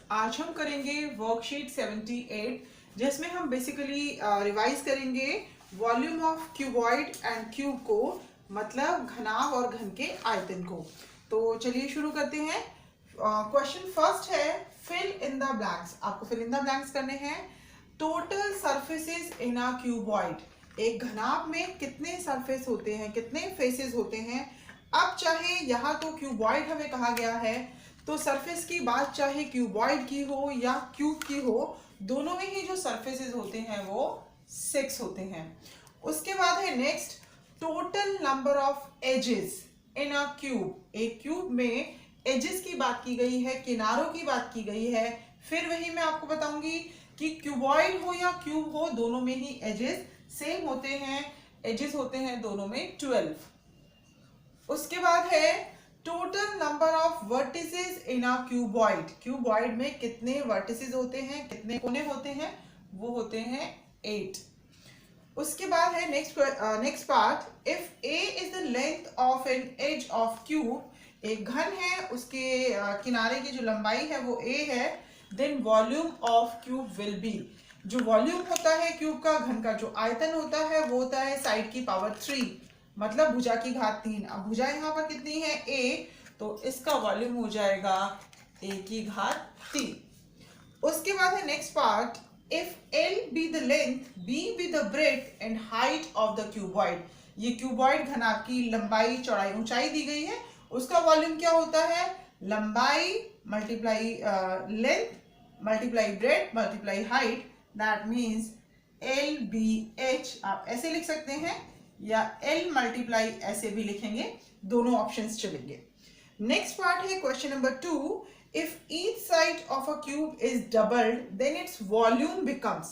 आज हम करेंगे वर्कशीट 78 जिसमें हम बेसिकली रिवाइज करेंगे volume of cuboid and cube को, मतलब घनाभ और घन के आयतन को। तो चलिए शुरू करते हैं। क्वेश्चन फर्स्ट है फिल इन द ब्लैंक्स। आपको फिल इन द ब्लैंक्स करने हैं। Total surfaces in a cuboid. एक घनाभ में कितने सरफेस होते हैं, कितने फेसेस होते हैं। अब चाहे यहाँ तो क्यूबॉइड हमें कहा गया है, तो सरफेस की बात चाहे क्यूबॉइड की हो या क्यूब की हो, दोनों में ही जो सरफेसेस होते हैं वो 6 होते हैं। उसके बाद है next, total number of edges in a cube. एक क्यूब में एजेस की बात की गई है, किनारों की बात की गई है। फिर वही मैं आपको बताऊंगी कि क्यूबॉइड हो या क्यूब हो, दोनों में ही एजेस सेम होते हैं। एजेस होते हैं दोनों में 12। उसके बाद है total number of vertices in a cuboid. Cuboid में कितने वर्टिसेस होते हैं, कितने कोने होते हैं, वो होते हैं 8। उसके बाद है next part, if a is the length of an edge of cube. एक घन है, उसके किनारे की जो लंबाई है वो a है, then volume of cube will be. जो वॉल्यूम होता है क्यूब का, घन का जो आयतन होता है वो होता है साइड की पावर 3, मतलब भुजा की घात 3। अब भुजा यहाँ पर कितनी है a, तो इसका वॉल्यूम हो जाएगा a की घात 3। उसके बाद है next part, if L be the length, B be the breadth and height of the cuboid. ये क्यूबॉइड घनाभ की लंबाई, चौड़ाई, ऊंचाई दी गई है। उसका वॉल्यूम क्या होता है, लंबाई multiply length multiply breadth multiply height, that means LBH। आप ऐसे लिख सकते हैं या L मल्टीप्लाई ऐसे भी लिखेंगे, दोनों ऑप्शंस चलेंगे। नेक्स्ट पार्ट है question number 2, if each side of a cube is doubled then its volume becomes।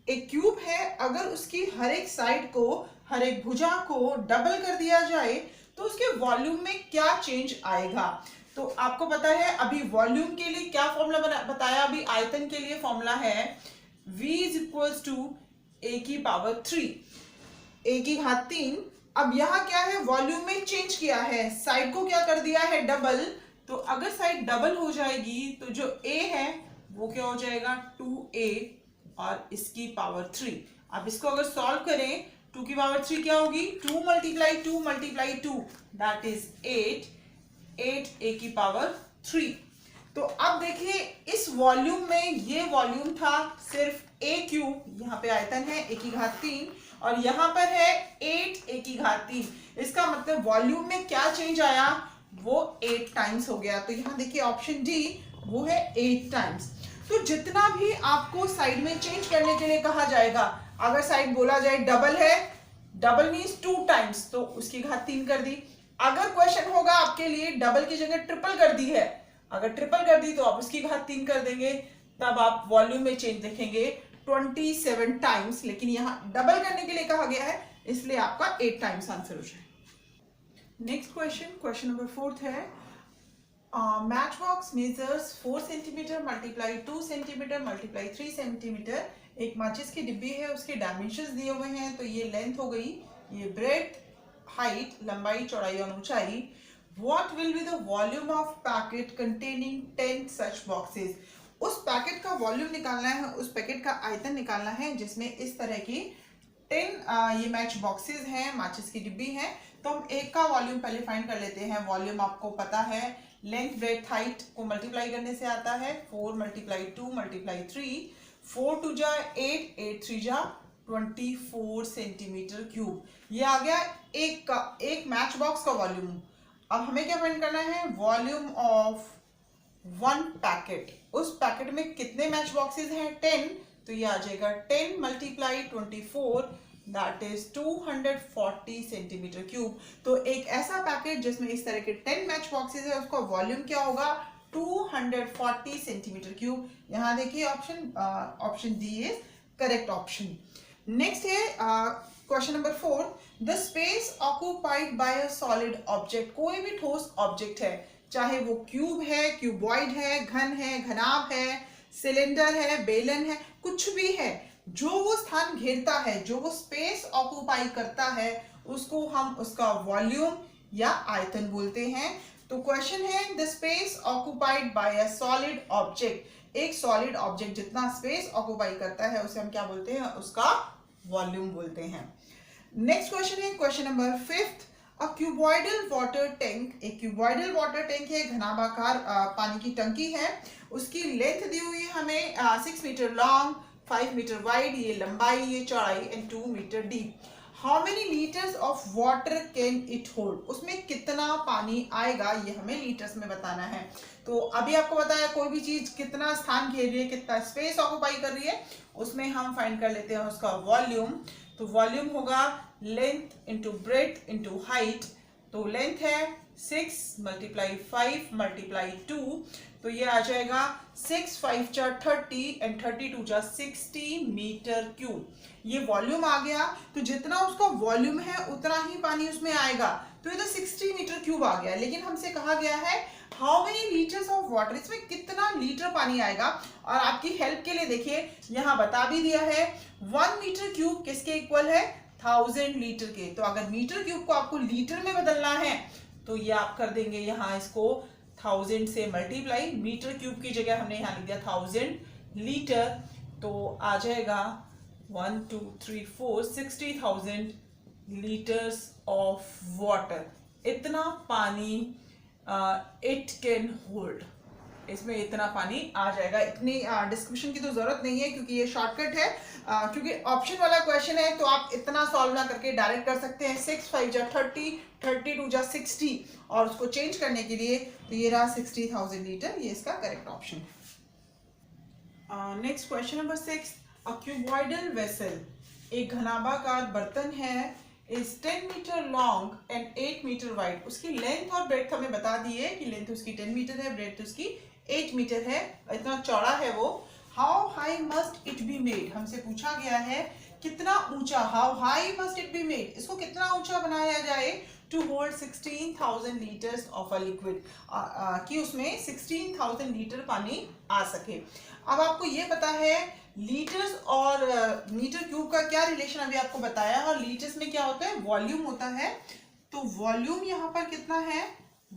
एक क्यूब है, अगर उसकी हर एक साइड को, हर एक भुजा को डबल कर दिया जाए तो उसके वॉल्यूम में क्या चेंज आएगा। तो आपको पता है अभी वॉल्यूम के लिए क्या फॉर्मूला बताया, अभी आयतन के लिए फॉर्मूला है v is equals to a की पावर 3, a की घात 3। अब यहाँ क्या है, वॉल्यूम में चेंज किया है, साइड को क्या कर दिया है, डबल। तो अगर साइड डबल हो जाएगी तो जो a है वो क्या हो जाएगा 2a और इसकी पावर 3। अब इसको अगर सॉल्व करें, 2 की पावर 3 क्या होगी, 2 multiply 2 multiply 2, that is 8a की पावर 3। तो अब देखिए इस वॉल्यूम में, ये वॉल्यूम था सिर्फ a क्यूब, यहाँ पे आयतन है a की घात 3 और यहाँ पर है 8a की घात 3। इसका मतलब वॉल्यूम में क्या चेंज आया, वो 8 टाइम्स हो गया। तो यहाँ देखिए ऑप्शन डी वो है 8 टाइम्स। तो जितना भी आपको साइड में चेंज करने के लिए कहा जाएगा, अगर साइड बोला जाए डबल है, डबल मीन्स 2 टाइम्स, तो उसकी घात 3 कर दी। अगर क्वेश्चन होगा आपके लिए डबल की जगह ट्रिपल कर दी है, अगर ट्रिपल कर दी तो आप उसकी घात 3 कर देंगे, तब आप वॉल्यूम में चेंज देखेंगे 27 टाइम्स। लेकिन यहाँ डबल करने के लिए कहा गया है, इसलिए आपका 8 टाइम्स आंसर हो जाए। नेक्स्ट क्वेश्चन नंबर 4 है, match box measures 4 centimetre multiply 2 centimetre multiply 3 centimetre. एक माचिस की डिब्बी है, उसके डायमेंशंस दिए हुए हैं। तो ये लेंथ हो गई, ये ब्रेथ, हाइट लंबाई, चौड़ाई और ऊंचाई। What will be the volume of packet containing 10 such boxes. उस पैकेट का वॉल्यूम निकालना है, उस पैकेट का आयतन निकालना है जिसमें इस तरह की 10 ये मैच बॉक्सेस हैं, माचिस की डिब्बी है। तो हम एक का वॉल्यूम पहले फाइंड कर लेते हैं। वॉल्यूम आपको पता है, लेंथ ब्रेथ हाइट को मल्टीप्लाई करने से आता है, 4 मल्टीप्लाई 2 मल्टीप्लाई 3, 4 2 जा 8, 8 3 जा 24 सेंटीमीटर क्यूब। ये आ गया एक मैच बॉक्स का वॉल्यूम। अब हमें क्या फाइंड करना है, वॉल्यूम ऑफ 1 पैकेट। उस पैकेट में कितने मैच बॉक्सेस हैं, 10। तो ये आ जाएगा 10 multiply 24, that is 240 centimetre cube. तो एक ऐसा पैकेट जिसमें इस तरह के 10 मैच बॉक्सेस है, उसका वॉल्यूम क्या होगा, 240 सेंटीमीटर क्यूब। यहाँ देखिए option D is correct option. Next है question number 4, the space occupied by a solid object. कोई भी ठोस ऑब्जेक्ट है, चाहे वो क्यूब है, क्यूबॉइड है, घन है, घनाभ है, सिलेंडर है, बेलन है, कुछ भी है, जो वो स्थान घेरता है, जो वो स्पेस ऑक्यूपाई करता है, उसको हम उसका वॉल्यूम या आयतन बोलते हैं। तो क्वेश्चन है the space occupied by a solid object, एक सॉलिड ऑब्जेक्ट जितना स्पेस ऑक्युपाई करता है उसे हम क्या बोलते हैं, उसका वॉल्यूम बोलते हैं। नेक्स्ट क्वेश्चन है क्वेश्चन नंबर 5th, अ क्यूबॉइडल वाटर टैंक, एक क्यूबॉइडल वाटर टैंक है, घनाभाकार पानी की टंकी है, उसकी लेंथ दी हुई है हमें 6 मीटर लॉन्ग, 5 मीटर वाइड, ये लंबाई, ये चौड़ाई and 2 metre deep. How many litres of water can it hold, उसमें कितना पानी आएगा ये हमें लीटर्स में बताना है। तो अभी आपको बताया कोई भी चीज कितना स्थान घेर रही है, कितना स्पेस ऑक्युपाई कर रही है, उसमें हम फाइंड कर लेते हैं उसका वॉल्यूम। तो वॉल्यूम होगा length into breadth into height. तो लेंथ है 6 मल्टीप्लाई 5 मल्टीप्लाई 2, तो ये आ जाएगा 6 5 जा 30 एंड 32 जा 60 मीटर क्यूब। ये वॉल्यूम आ गया, तो जितना उसका वॉल्यूम है उतना ही पानी उसमें आएगा, तो ये तो 60 मीटर क्यूब आ गया। लेकिन हमसे कहा गया है how many litres of water, इसमें कितना लीटर पानी आएगा। और आपकी हेल्प के लिए देखिए यहाँ बता भी दिया है 1 मीटर क्यूब किसके इक्वल है, 1000 लीटर के। तो अगर मीटर क्यूब को आपको लीटर में बदलना है तो ये आप कर देंगे यहाँ इसको 1000 से मल्टीप्लाई, मीटर क्यूब की जगह हमने यहाँ लिख दिया 1000 लीटर, तो आ जाएगा 1 2 3 4 60,000 लीटर्स ऑफ वाटर। इतना पानी इट कैन होल्ड, इसमें इतना पानी आ जाएगा। इतनी डिस्क्रिप्शन की तो जरूरत नहीं है क्योंकि ये शॉर्टकट है, क्योंकि ऑप्शन वाला क्वेश्चन है तो आप इतना सॉल्व ना करके डायरेक्ट कर सकते हैं। 6 5 जा 30, 32 जा 60, और उसको चेंज करने के लिए तो ये रहा 60,000 लीटर, ये इसका करेक्ट ऑप्शन है। Next question number 6, a cuboidal vessel, एक घनाभाकार बर्तन है, is 10 metre long and 8 metre wide. उसकी लेंथ और ब्रेड्थ हमें बता दी है कि लेंथ उसकी 10 मीटर है, ब्रेड्थ उसकी 8 मीटर है, इतना चौड़ा है वो। How high must it be made, हमसे पूछा गया है कितना ऊंचा, how high must it be made, इसको कितना ऊंचा बनाया जाए to hold 16,000 litres of a liquid, कि उसमें 16,000 लीटर पानी आ सके। अब आपको ये पता है लीटर्स और मीटर क्यूब का क्या रिलेशन अभी आपको बताया, और लीटर्स में क्या होता है, वॉल्यूम होता है। तो वॉल्यूम यहाँ पर कितना है,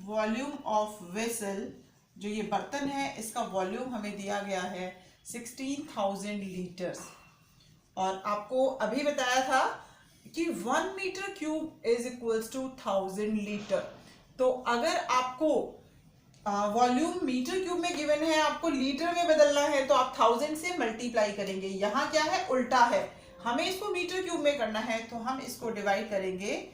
वॉल्यूम ऑफ वेसल, जो ये बर्तन है इसका वॉल्यूम हमें दिया गया है 16,000 लीटर्स। और आपको अभी बताया था कि 1 metre cube is equals to 1000 litre. तो अगर आपको वॉल्यूम मीटर क्यूब में गिवन है, आपको लीटर में बदलना है, तो आप 1000 से मल्टीप्लाई करेंगे। यहाँ क्या है, उल्टा है, हमें इसको मीटर क्यूब में करना है, तो हम इसको डिवाइड करेंगे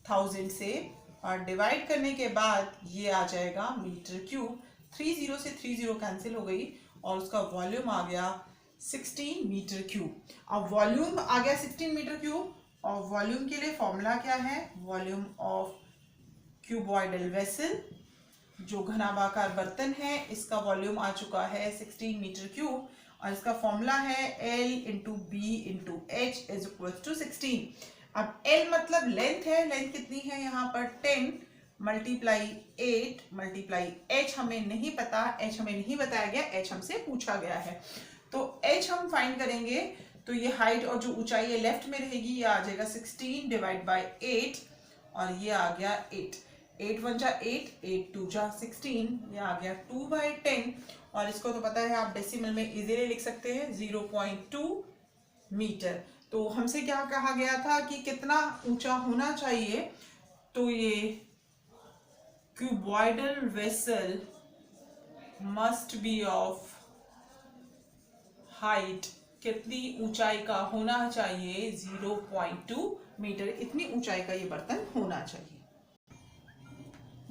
1000 से, और डिवाइड करने के बाद ये आ जाएगा मीटर क्यूब। 30 से 30 कैंसिल हो गई और उसका वॉल्यूम आ गया 16 मीटर क्यूब। अब वॉल्यूम आ गया 16 मीटर क्यूब, और वॉल्यूम के लिए फॉर्मूला क्या है, वॉल्यूम ऑफ क्यूबॉइडल वेसल, जो घनाभाकार बर्तन है इसका वॉल्यूम आ चुका है 16 मीटर क्यूब, और इसका फॉर्मूला है L into B into H is equal to 16। अब L मतलब लेंथ है, लेंथ कितनी है यहाँ पर 10 मल्टीप्लाई 8 मल्टीप्लाई h हमें नहीं पता, h हमें नहीं बताया गया, h हमसे पूछा गया है। तो h हम फाइंड करेंगे, तो ये हाइट और जो ऊंचाई है लेफ्ट में रहेगी, ये आ जाएगा 16 डिवाइड बाई 8, और ये आ गया 8, 8 1 जा 8, 8 2 जा 16, ये आ गया 2/10, और इसको तो पता है आप डेसिमल में इजीली लिख सकते हैं 0.2 मीटर। तो हमसे क्या कहा गया था कि कितना ऊंचा होना चाहिए, तो ये cuboidal vessel must be of height, कितनी ऊंचाई का होना चाहिए 0.2 मीटर, इतनी ऊंचाई का ये बर्तन होना चाहिए।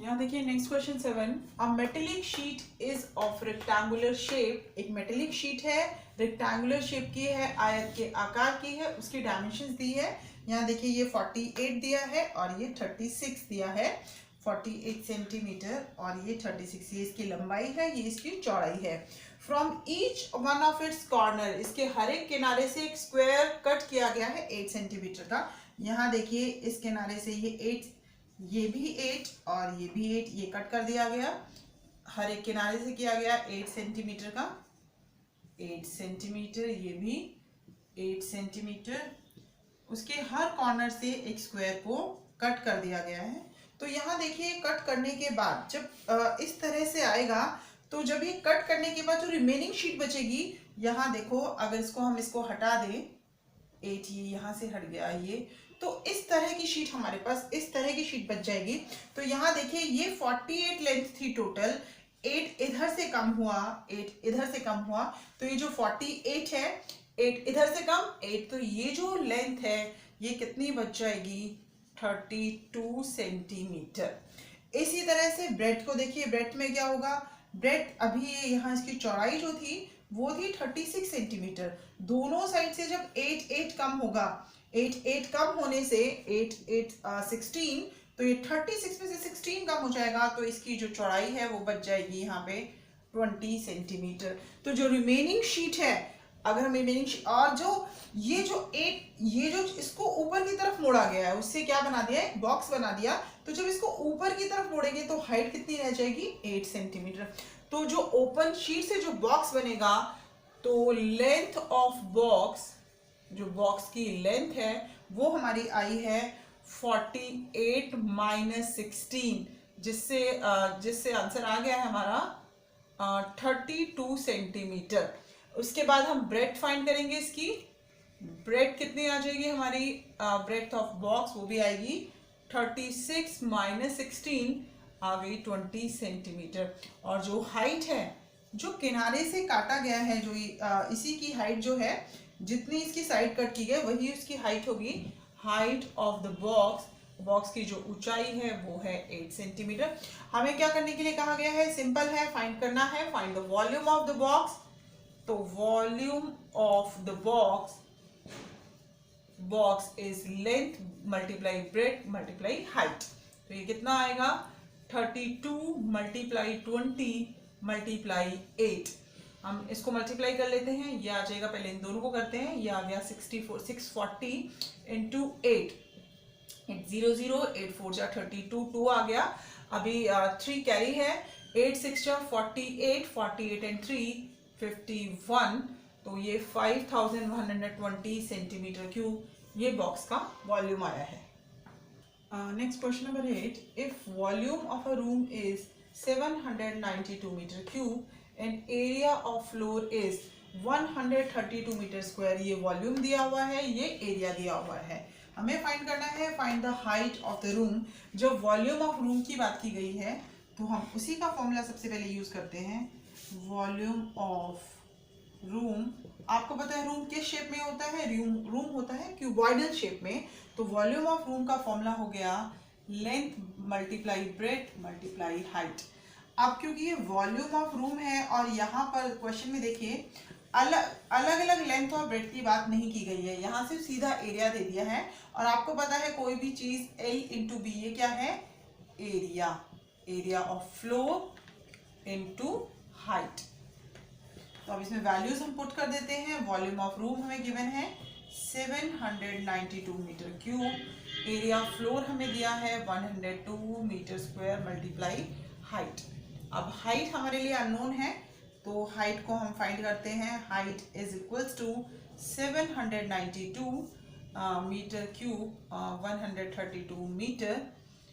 यहाँ देखिए next question 7, a metallic sheet is of rectangular shape, एक मेटेलिक शीट है, रेक्टेंगुलर शेप की है, आयत के आकार की है, उसकी डायमेंशंस दी है। यहाँ देखिए ये 48 दिया है और ये 36 दिया है, 48 सेंटीमीटर और ये 36, ये इसकी लंबाई है, ये इसकी चौड़ाई है। From each one of its corner, इसके हर एक किनारे से एक स्क्वायर कट किया गया है 8 सेंटीमीटर का। यहाँ देखिए इस किनारे से ये 8, ये भी 8 और ये भी 8, ये कट कर दिया गया, हर एक किनारे से किया गया 8 सेंटीमीटर का, 8 सेंटीमीटर, ये भी 8 सेंटीमीटर, उसके हर कॉर्नर से एक स्क्वायर को कट कर दिया गया है। तो यहाँ देखिए कट करने के बाद जब इस तरह से आएगा, तो जब ये कट करने के बाद जो रिमेनिंग शीट बचेगी, यहाँ देखो अगर इसको हटा दें, 8 ये यहाँ से हट गया ये, तो इस तरह की शीट हमारे पास इस तरह की शीट बच जाएगी। तो यहाँ देखिए ये 48 लेंथ थी टोटल, 8 इधर से कम हुआ, 8 इधर से कम हुआ, तो ये जो 48 है, 8 इधर से कम 8, तो ये जो लेंथ है ये कितनी बच जाएगी, 32 सेंटीमीटर। इसी तरह से ब्रेड को देखिए, ब्रेड में क्या होगा, ब्रेड अभी यहाँ इसकी चौड़ाई जो थी वो थी 36 सेंटीमीटर। दोनों साइड से जब 8 8 कम होगा, 8 8 कम होने से 8 8 16, तो ये 36 में से 16 कम हो जाएगा, तो इसकी जो चौड़ाई है वो बच जाएगी यहाँ पे 20 सेंटीमीटर। तो जो रिमेनिंग शीट है, अगर हम रिमेनिंग और जो ये जो इसको ऊपर की तरफ मोड़ा गया है, उससे क्या बना दिया है, बॉक्स बना दिया। तो जब इसको ऊपर की तरफ मोड़ेंगे तो हाइट कितनी रह जाएगी, 8 सेंटीमीटर। तो जो ओपन शीट से जो बॉक्स बनेगा, तो लेंथ ऑफ बॉक्स, जो बॉक्स की लेंथ है वो हमारी आई है 48 माइनस 16, जिससे आंसर आ गया है हमारा 32 सेंटीमीटर। उसके बाद हम ब्रेथ फाइंड करेंगे, इसकी ब्रेथ कितनी आ जाएगी हमारी, ब्रेथ ऑफ बॉक्स वो भी आएगी 36 माइनस 16, आ गई 20 सेंटीमीटर। और जो हाइट है, जो किनारे से काटा गया है, जो इसी की हाइट जो है, जितनी इसकी साइड कट की गई वही उसकी हाइट होगी। हाइट ऑफ द बॉक्स की जो ऊंचाई है वो है 8 सेंटीमीटर। हमें क्या करने के लिए कहा गया है, सिंपल है, फाइंड करना है, find the volume of the box. तो volume of the box is length multiply breadth multiply height. तो ये कितना आएगा, 32 मल्टीप्लाई 20 मल्टीप्लाई 8। हम इसको मल्टीप्लाई कर लेते हैं, ये आ जाएगा, पहले इन दोनों को करते हैं, ये आ गया 640 इंटू 8, 0 0 8 4 जा 32, 2 आ गया, अभी 3 कैरी है, 8 6 जा 48, 48 एंड 3 51, तो ये 5120 सेंटीमीटर क्यूब ये बॉक्स का वॉल्यूम आया है। Next question number 8, if volume of a room is 792 metre cube and area of floor is 132 metre square, ये वॉल्यूम दिया हुआ है, ये एरिया दिया हुआ है। हमें फाइंड करना है, find the height of the room. जब वॉल्यूम ऑफ रूम की बात की गई है तो हम उसी का फॉर्मूला सबसे पहले यूज करते हैं। वॉल्यूम ऑफ रूम, आपको पता है रूम किस शेप में होता है, रूम होता है क्यूबॉइडल शेप में। तो वॉल्यूम ऑफ रूम का फॉर्मूला हो गया length multiply breadth multiply height. अब क्योंकि ये वॉल्यूम ऑफ रूम है और यहाँ पर क्वेश्चन में देखिए अलग अलग लेंथ और ब्रेथ की बात नहीं की गई है, यहाँ से सीधा एरिया दे दिया है। और आपको पता है कोई भी चीज L इंटू बी, ये क्या है, area of floor into height. तो अब इसमें वैल्यूज हम पुट कर देते हैं। वॉल्यूम ऑफ रूम हमें गिवन है 792 metre cube, area of floor हमें दिया है 102 मीटर स्क्वायर मल्टीप्लाई हाइट। अब हाइट हमारे लिए अननोन है, तो हाइट को हम फाइंड करते हैं। Height is equals to 792 metre cube 132 metre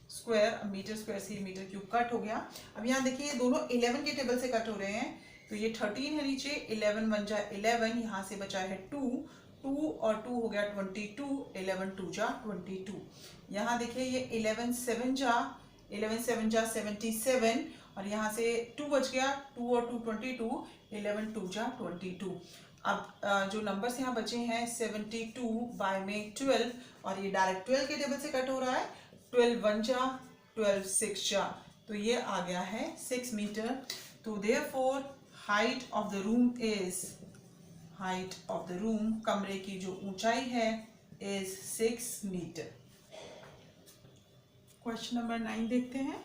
square. Metre square से मीटर क्यूब कट हो गया। अब यहाँ देखिए ये दोनों 11 के टेबल से कट हो रहे हैं, तो ये 13 है नीचे, 11 बन जाए 11, यहाँ से बचा है 2 और 2 हो गया 22, 11 2 जा 22। यहाँ देखिए ये 11 7 जा 77, और यहाँ से 2 बच गया, 2 और 2 22, 11 2 जा 22। अब जो नंबर्स यहाँ बचे हैं 72 बाय में 12, और ये डायरेक्ट 12 के टेबल से कट हो रहा है, 12 1 जा 12 6 जा, तो ये आ गया है 6 मीटर। तो therefore height of the room, कमरे की जो ऊंचाई है, इज 6 मीटर। क्वेश्चन नंबर 9 देखते हैं।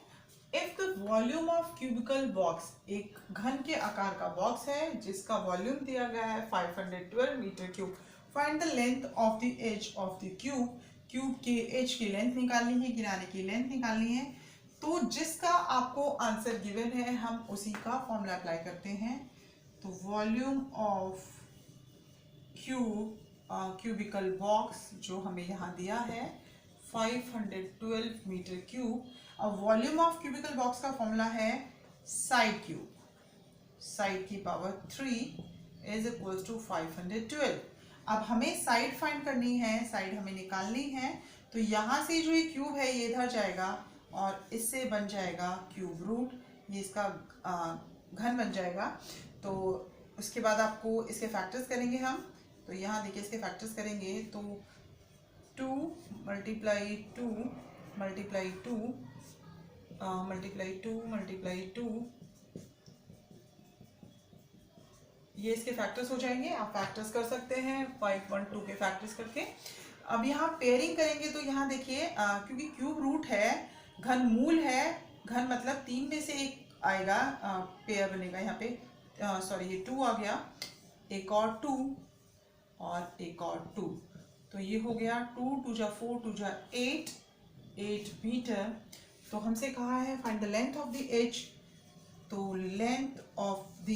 If the volume of cubical box, एक घन के आकार का बॉक्स है जिसका वॉल्यूम दिया गया है 512 metre cube, find the length of the edge of the cube. Cube के एज की लेंथ निकालनी है, किनारे की लेंथ निकालनी है। तो जिसका आपको आंसर गिवन है हम उसी का फॉर्मूला अप्लाई करते हैं। तो वॉल्यूम ऑफ क्यूबिकल बॉक्स जो हमें यहाँ दिया है 512 मीटर क्यूब। अब वॉल्यूम ऑफ क्यूबिकल बॉक्स का फॉर्मूला है साइड क्यूब, साइड की पावर 3 इज इक्वल्स टू 512। अब हमें साइड फाइंड करनी है, साइड हमें निकालनी है, तो यहाँ से जो ये क्यूब है ये इधर जाएगा और इससे बन जाएगा क्यूब रूट, ये इसका घन बन जाएगा। तो उसके बाद आपको इसके फैक्टर्स करेंगे हम, तो यहाँ देखिए इसके फैक्टर्स करेंगे तो 2 मल्टीप्लाई 2 मल्टीप्लाई 2 मल्टीप्लाई 2 मल्टीप्लाई 2, ये इसके फैक्टर्स हो जाएंगे। आप फैक्टर्स कर सकते हैं 5 1 2 के फैक्टर्स करके। अब यहाँ पेयरिंग करेंगे तो यहाँ देखिए क्योंकि क्यूब रूट है, घन मूल है, घन मतलब 3 में से एक आएगा, पेयर बनेगा यहाँ पे, सॉरी ये 2 आ गया, एक और 2 और एक और 2, तो ये हो गया 2 2 जा 4 2 जा 8 मीटर। तो हमसे कहा है find the length of the edge, तो length of the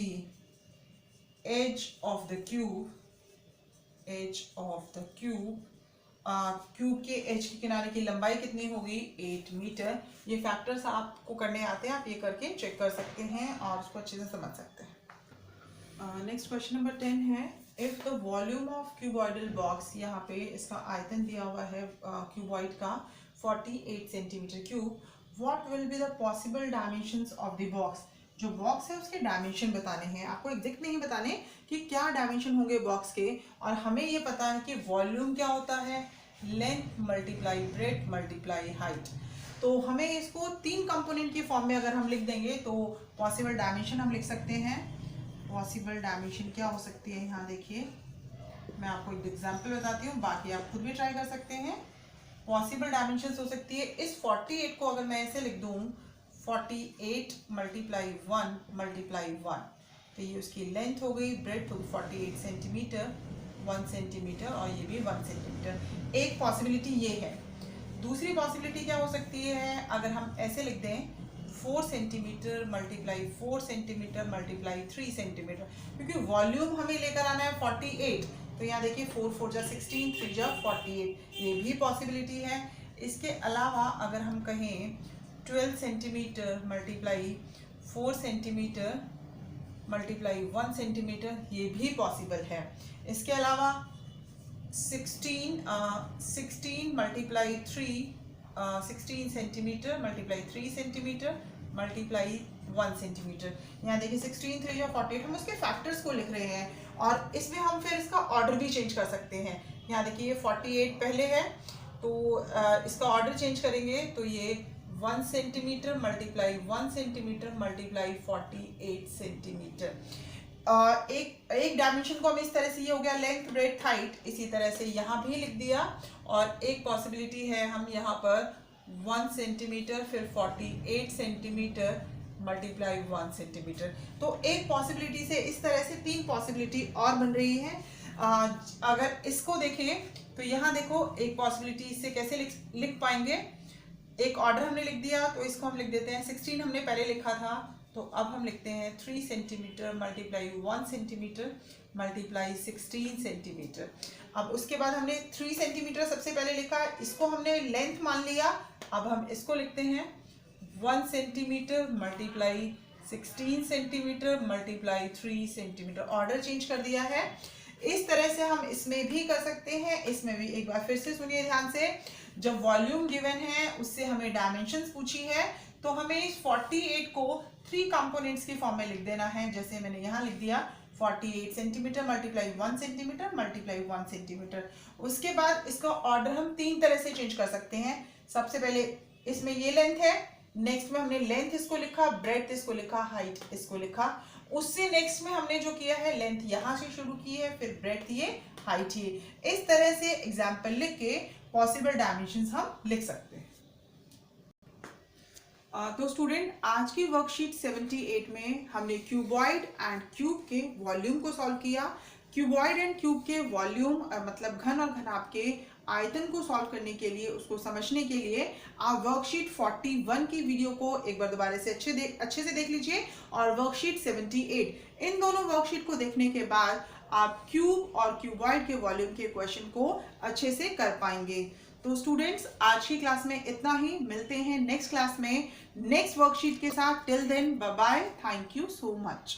edge of the cube, edge of the cube, cube के एज के किनारे की लंबाई कितनी होगी 8 मीटर। ये फैक्टर्स आपको करने आते हैं, आप ये करके चेक कर सकते हैं और उसको अच्छे से समझ सकते हैं। नेक्स्ट क्वेश्चन नंबर 10 है, if the volume of cuboidal box, यहाँ पे इसका आयतन दिया हुआ है क्यूबॉइड का 48 centimetre cube, what will be the possible dimensions of the box. जो बॉक्स है उसके डायमेंशन बताने हैं, आपको एग्जैक्ट नहीं बताने कि क्या डायमेंशन होंगे बॉक्स के, और हमें ये पता है कि वॉल्यूम क्या होता है, length multiply breadth multiply height. तो हमें इसको 3 कंपोनेंट के फॉर्म में अगर हम लिख देंगे तो पॉसिबल डायमेंशन हम लिख सकते हैं। पॉसिबल डायमेंशन क्या हो सकती है, यहाँ देखिए मैं आपको एक एग्जाम्पल बताती हूँ, बाकी आप खुद भी ट्राई कर सकते हैं। पॉसिबल डायमेंशन हो सकती है, इस 48 को अगर मैं ऐसे लिख दूँ 48 मल्टीप्लाई 1 मल्टीप्लाई 1, तो ये उसकी लेंथ हो गई, ब्रेड्थ होगी 48 सेंटीमीटर 1 सेंटीमीटर, और ये भी 1 सेंटीमीटर। एक पॉसिबिलिटी ये है। दूसरी पॉसिबिलिटी क्या हो सकती है, अगर हम ऐसे लिख दें 4 centimetre multiply 4 centimetre multiply 3 centimetre, क्योंकि वॉल्यूम हमें लेकर आना है 48, तो यहाँ देखिए 4 4 जा 16 3 जा 48, ये भी पॉसिबिलिटी है। इसके अलावा अगर हम कहें 12 centimetre multiply 4 centimetre multiply 1 centimetre, ये भी पॉसिबल है। इसके अलावा 16 multiply 16 centimetre multiply 3 centimetre multiply 1 centimetre, यहाँ देखिए 16 3 या 48, हम उसके फैक्टर्स को लिख रहे हैं और इसमें हम फिर इसका ऑर्डर भी चेंज कर सकते हैं। यहाँ देखिए ये 48 पहले है, तो इसका ऑर्डर चेंज करेंगे तो ये 1 centimetre multiply 1 centimetre multiply 48 centimetre. एक डायमेंशन को हम इस तरह से, ये हो गया लेंथ ब्रेड्थ हाइट, इसी तरह से यहाँ भी लिख दिया, और एक पॉसिबिलिटी है हम यहाँ पर 1 सेंटीमीटर फिर 48 सेंटीमीटर मल्टीप्लाई 1 सेंटीमीटर। तो एक पॉसिबिलिटी से इस तरह से 3 पॉसिबिलिटी और बन रही है। अगर इसको देखें तो यहाँ देखो एक पॉसिबिलिटी इससे कैसे लिख पाएंगे, एक ऑर्डर हमने लिख दिया, तो इसको हम लिख देते हैं 16 हमने पहले लिखा था, तो अब हम लिखते हैं 3 centimetre multiply 1 centimetre multiply 16 centimetre. अब उसके बाद हमने 3 सेंटीमीटर सबसे पहले लिखा, इसको हमने लेंथ मान लिया, अब हम इसको लिखते हैं 1 centimetre multiply 16 centimetre multiply 3 centimetre, order change कर दिया है। इस तरह से हम इसमें भी कर सकते हैं। इसमें भी एक बार फिर से सुनिए ध्यान से, जब वॉल्यूम गिवन है उससे हमें डायमेंशंस पूछी है, तो हमें इस 48 को 3 कंपोनेंट्स की फॉर्म में लिख देना है। जैसे मैंने यहाँ लिख दिया 48 centimetre multiply 1 centimetre multiply 1 centimetre. उसके बाद इसका ऑर्डर हम 3 तरह से चेंज कर सकते हैं। सबसे पहले इसमें ये लेंथ है, नेक्स्ट में हमने लेंथ इसको लिखा, ब्रेड्थ इसको लिखा, हाइट इसको लिखा। उससे नेक्स्ट में हमने जो किया है लेंथ यहाँ से शुरू की है, फिर ब्रेड्थ ये, हाइट ये। इस तरह से एग्जाम्पल लिख के पॉसिबल डायमेंशंस हम लिख सकते हैं। तो स्टूडेंट, आज की वर्कशीट 78 में हमने क्यूबॉइड एंड क्यूब के वॉल्यूम को सॉल्व किया। क्यूबॉइड एंड क्यूब के वॉल्यूम मतलब घन और घनाभ के आयतन को सॉल्व करने के लिए, उसको समझने के लिए आप वर्कशीट 41 की वीडियो को एक बार दोबारा से अच्छे से देख लीजिए, और वर्कशीट 78, इन दोनों वर्कशीट को देखने के बाद आप क्यूब और क्यूबॉइड के वॉल्यूम के क्वेश्चन को अच्छे से कर पाएंगे। तो स्टूडेंट्स आज की क्लास में इतना ही, मिलते हैं नेक्स्ट क्लास में नेक्स्ट वर्कशीट के साथ। Till then bye bye, thank you so much.